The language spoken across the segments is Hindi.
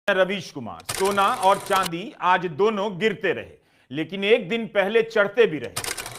रवीश कुमार, सोना और चांदी आज दोनों गिरते रहे, लेकिन एक दिन पहले चढ़ते भी रहे।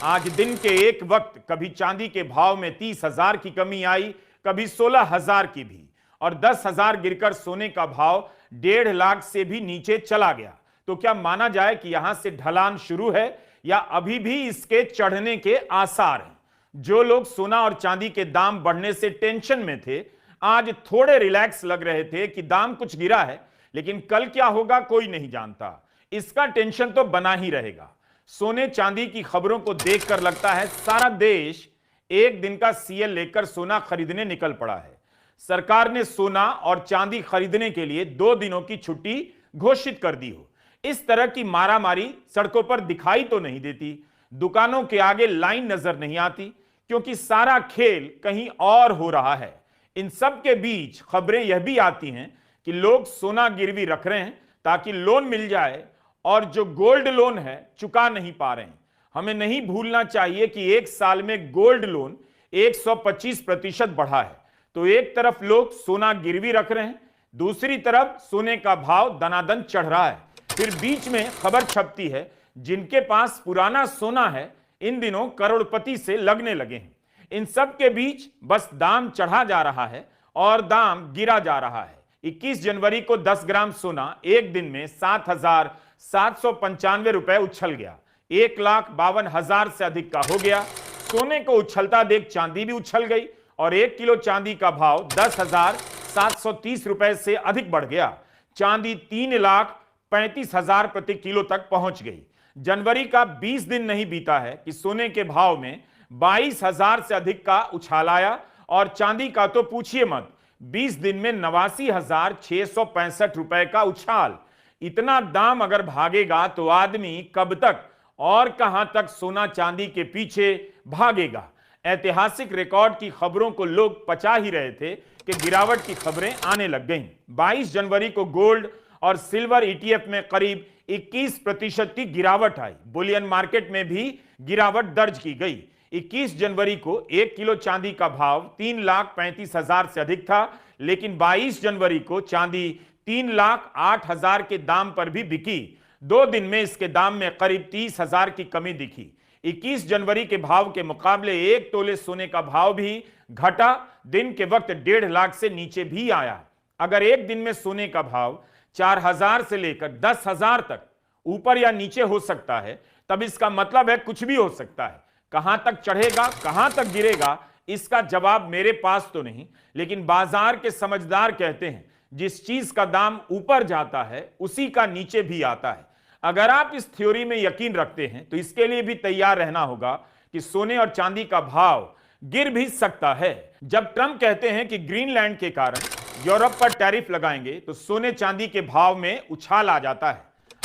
आज दिन के एक वक्त कभी चांदी के भाव में 30,000 की कमी आई, कभी 16,000 की भी, और 10,000 गिरकर सोने का भाव 1.5 लाख से भी नीचे चला गया। तो क्या माना जाए कि यहां से ढलान शुरू है या अभी भी इसके चढ़ने के आसार हैं? जो लोग सोना और चांदी के दाम बढ़ने से टेंशन में थे, आज थोड़े रिलैक्स लग रहे थे कि दाम कुछ गिरा है, लेकिन कल क्या होगा कोई नहीं जानता। इसका टेंशन तो बना ही रहेगा। सोने चांदी की खबरों को देखकर लगता है सारा देश एक दिन का सीएल लेकर सोना खरीदने निकल पड़ा है। सरकार ने सोना और चांदी खरीदने के लिए 2 दिनों की छुट्टी घोषित कर दी हो। इस तरह की मारामारी सड़कों पर दिखाई तो नहीं देती, दुकानों के आगे लाइन नजर नहीं आती, क्योंकि सारा खेल कहीं और हो रहा है। इन सब के बीच खबरें यह भी आती हैं कि लोग सोना गिरवी रख रहे हैं ताकि लोन मिल जाए, और जो गोल्ड लोन है चुका नहीं पा रहे हैं। हमें नहीं भूलना चाहिए कि एक साल में गोल्ड लोन 125% बढ़ा है। तो एक तरफ लोग सोना गिरवी रख रहे हैं, दूसरी तरफ सोने का भाव दनादन चढ़ रहा है। फिर बीच में खबर छपती है जिनके पास पुराना सोना है इन दिनों करोड़पति से लगने लगे हैं। इन सब के बीच बस दाम चढ़ा जा रहा है और दाम गिरा जा रहा है। 21 जनवरी को 10 ग्राम सोना एक दिन में 7,795 रुपए उछल गया, 1,52,000 से अधिक का हो गया। सोने को उछलता देख चांदी भी उछल गई और 1 किलो चांदी का भाव 10,730 रुपए से अधिक बढ़ गया। चांदी 3,35,000 प्रति किलो तक पहुंच गई। जनवरी का 20 दिन नहीं बीता है कि सोने के भाव में 22,000 से अधिक का उछाल आया, और चांदी का तो पूछिए मत, 20 दिन में 89,665 रुपए का उछाल। इतना दाम अगर भागेगा तो आदमी कब तक और कहां तक सोना चांदी के पीछे भागेगा। ऐतिहासिक रिकॉर्ड की खबरों को लोग पचा ही रहे थे कि गिरावट की खबरें आने लग गईं। 22 जनवरी को गोल्ड और सिल्वर ईटीएफ में करीब 21% की गिरावट आई। बुलियन मार्केट में भी गिरावट दर्ज की गई। 21 जनवरी को 1 किलो चांदी का भाव 3,35,000 से अधिक था, लेकिन 22 जनवरी को चांदी 3,08,000 के दाम पर भी बिकी। 2 दिन में इसके दाम में करीब 30,000 की कमी दिखी। 21 जनवरी के भाव के मुकाबले 1 तोले सोने का भाव भी घटा, दिन के वक्त 1.5 लाख से नीचे भी आया। अगर एक दिन में सोने का भाव 4,000 से लेकर 10,000 तक ऊपर या नीचे हो सकता है, तब इसका मतलब है कुछ भी हो सकता है। कहां तक चढ़ेगा, कहां तक गिरेगा, इसका जवाब मेरे पास तो नहीं, लेकिन बाजार के समझदार कहते हैं जिस चीज का दाम ऊपर जाता है उसी का नीचे भी आता है। अगर आप इस थ्योरी में यकीन रखते हैं तो इसके लिए भी तैयार रहना होगा कि सोने और चांदी का भाव गिर भी सकता है। जब ट्रंप कहते हैं कि ग्रीनलैंड के कारण यूरोप पर टैरिफ लगाएंगे तो सोने चांदी के भाव में उछाल आ जाता है।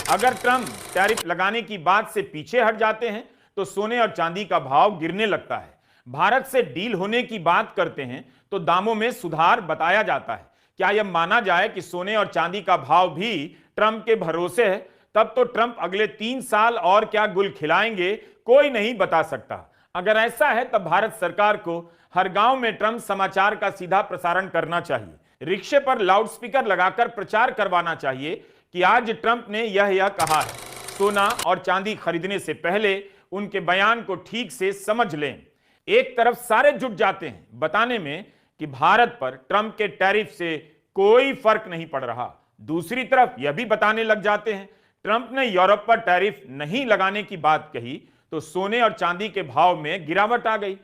अगर ट्रंप टैरिफ लगाने की बात से पीछे हट जाते हैं तो सोने और चांदी का भाव गिरने लगता है। भारत से डील होने की बात करते हैं तो दामों में सुधार बताया जाता है। क्या यह माना जाए कि सोने और चांदी का भाव भी ट्रंप के भरोसे है? तब तो ट्रंप अगले 3 साल और क्या गुल खिलाएंगे कोई नहीं बता सकता। अगर ऐसा है तब भारत सरकार को हर गांव में ट्रंप समाचार का सीधा प्रसारण करना चाहिए। रिक्शे पर लाउडस्पीकर लगाकर प्रचार करवाना चाहिए कि आज ट्रंप ने यह कहा है। सोना और चांदी खरीदने से पहले उनके बयान को ठीक से समझ लें। एक तरफ सारे जुट जाते हैं बताने में कि भारत पर ट्रंप के टैरिफ से कोई फर्क नहीं पड़ रहा, दूसरी तरफ यह भी बताने लग जाते हैं ट्रंप ने यूरोप पर टैरिफ नहीं लगाने की बात कही तो सोने और चांदी के भाव में गिरावट आ गई।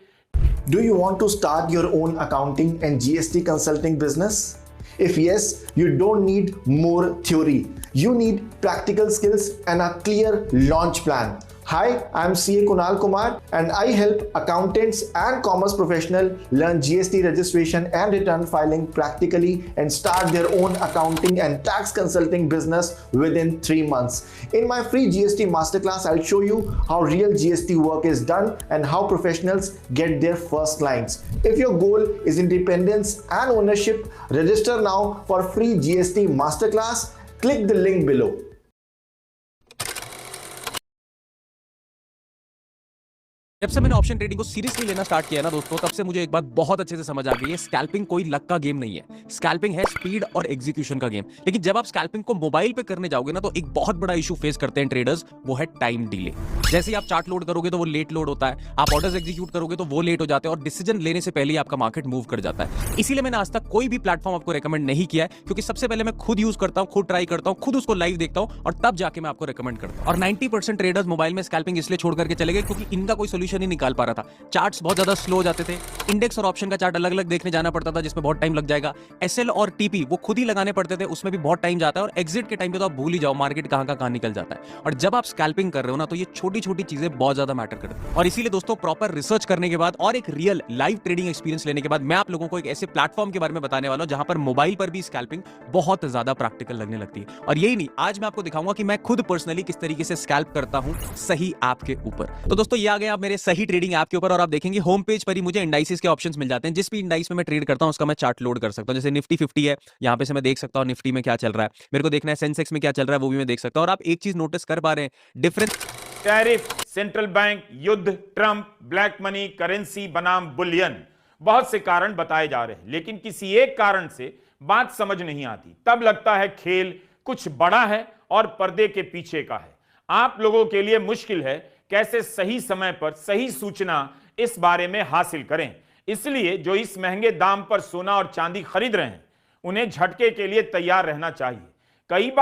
Do you want to start your own accounting and GST consulting business? If yes, you don't need more theory. You need practical skills and a clear launch plan. Hi, I'm CA Kunal Kumar and I help accountants and commerce professionals learn GST registration and return filing practically and start their own accounting and tax consulting business within 3 months. In my free GST masterclass, I'll show you how real GST work is done and how professionals get their first clients. If your goal is independence and ownership, register now for free GST masterclass. Click the link below. जब से मैंने ऑप्शन ट्रेडिंग को सीरियसली लेना स्टार्ट किया ना दोस्तों, तब से मुझे एक बात बहुत अच्छे से समझ आ गई है, स्कैल्पिंग कोई लक का गेम नहीं है। स्कैल्पिंग है स्पीड और एग्जीक्यूशन का गेम। लेकिन जब आप स्कैल्पिंग को मोबाइल पे करने जाओगे ना, तो एक बहुत बड़ा इशू फेस करते हैं ट्रेडर्स, वो है टाइम डिले। जैसे ही आप चार्ट लोड करोगे तो वो लेट लोड होता है, आप ऑर्डर्स एग्जीक्यूट करोगे तो वो लेट हो जाते हैं, और डिसीजन लेने से पहले ही आपका मार्केट मूव कर जाता है। इसीलिए मैंने आज तक कोई भी प्लेटफॉर्म आपको रेकमेंड नहीं किया है, क्योंकि सबसे पहले मैं खुद यूज करता हूं, खुद ट्राई करता हूं, खुद उसको लाइव देखता हूं, और तब जाके मैं आपको रेकमेंड करता हूं। और 90% ट्रेडर्स मोबाइल में स्कैल्पिंग इसलिए छोड़ करके चले गए क्योंकि इनका कोई सोल्यूशन ही निकाल पा रहा था। चार्ट्स बहुत ज्यादा स्लो हो जाते थे, इंडेक्स और ऑप्शन का चार्ट अलग अलग देखने जाना पड़ता था, जिसमें बहुत टाइम लग जाएगा। एसएल और टीपी वो खुद ही लगाने पड़ते थे, उसमें भी बहुत टाइम जाता है, और एग्जिट के टाइम पे तो आप भूल ही जाओ मार्केट कहां का कहां निकल जाता है। और जब आप स्कैल्पिंग कर रहे हो ना, तो ये छोटी छोटी चीजें बहुत ज्यादा मैटर करती हैं। और इसीलिए दोस्तों, प्रॉपर रिसर्च करने के बाद और एक रियल लाइव ट्रेडिंग एक्सपीरियंस लेने के बाद मैं आप लोगों को एक ऐसे प्लेटफॉर्म के बारे में बताने वाला हूं जहां पर मोबाइल पर भी स्कैल्पिंग बहुत ज्यादा प्रैक्टिकल लगने लगती है। और यही नहीं, आज मैं आपको दिखाऊंगा कि मैं खुद पर्सनली किस तरीके से स्कैल्प करता हूं सही ऐप के ऊपर। तो दोस्तों, ये आ गए आप मेरे सही ट्रेडिंग ऐप के ऊपर, और आप देखेंगे होम पेज पर ही मुझे इंडाइसेस के ऑप्शंस मिल जाते हैं। जिस भी इंडाइस में मैं ट्रेड करता हूं उसका मैं चार्ट लोड कर सकता हूं। जैसे निफ्टी 50 है, यहां पे से मैं देख सकता हूं निफ्टी में क्या चल रहा है, मेरे को देखना है सेंसेक्स में क्या चल रहा है, वो भी मैं देख सकता हूं। और आप एक चीज नोटिस कर पा रहे हैं, डिफरेंस टैरिफ, सेंट्रल बैंक, युद्ध, ट्रंप, ब्लैक मनी, करेंसी बनाम बुलियन, बहुत से कारण बताए जा रहे हैं, लेकिन किसी एक कारण से बात समझ नहीं आती। तब लगता है खेल कुछ बड़ा है और पर्दे के पीछे का है। आप लोगों के लिए मुश्किल है कैसे सही समय पर सही सूचना इस बारे में हासिल करें। इसलिए जो इस महंगे दाम पर सोना और चांदी खरीद रहे हैं, उन्हें झटके के लिए तैयार रहना चाहिए। कई बार